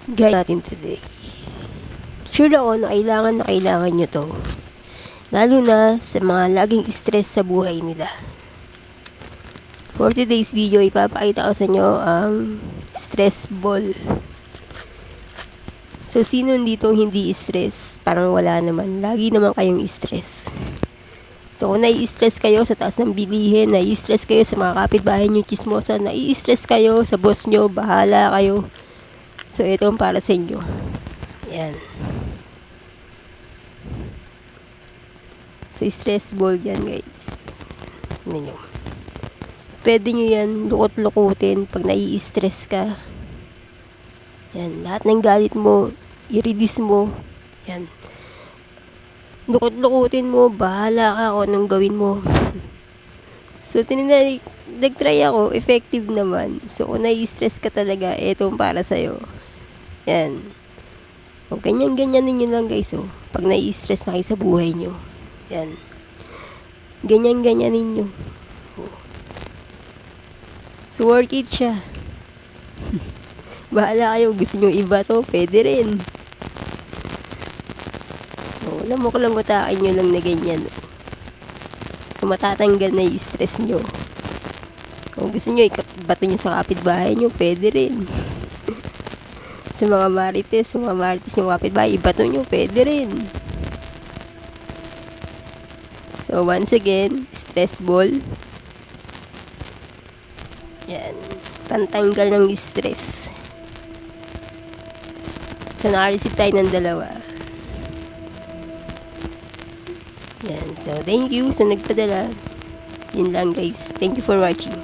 Guide natin today. Sure ako na kailangan nyo to. Lalo na sa mga laging stress sa buhay nila. For today's video, ipapakita ko sa inyo ang stress ball. So, sino dito hindi stress? Parang wala naman. Lagi naman kayong stress. So, kung nai-stress kayo sa taas ng bilihin, nai-stress kayo sa mga kapitbahay nyo, chismosa, nai-stress kayo sa boss nyo, bahala kayo. So, ito ang para sa inyo. Yan. So, stress ball yan, guys. Yan nyo. Pwede nyo yan lukot-lukutin pag nai-stress ka. Yan. Lahat ng galit mo, i-release mo. Yan. Lukot-lukutin mo, bahala ka kung anong gawin mo. So, nag-try ako, effective naman. So, kung nai-stress ka talaga, itong para sa'yo. Yan. O, ganyan-ganyan ninyo lang, guys. O, pag nai-stress na kayo sa buhay nyo. Yan. Ganyan-ganyan ninyo. O. So, work it siya. Bahala kayo. Gusto nyo iba to, pwede rin. O, lamok-lamotakin nyo lang na ganyan. So, matatanggal na yung stress nyo. Kung gusto nyo, bato nyo sa kapitbahay nyo, pwede rin. Sa mga marites yung kapitbahay, ibato nyo, pwede rin. So, once again, stress ball. Yan. Pantanggal ng stress. So, naka-receive tayo ng 2. Yan. So, thank you sa nagpadala. Yun lang, guys. Thank you for watching.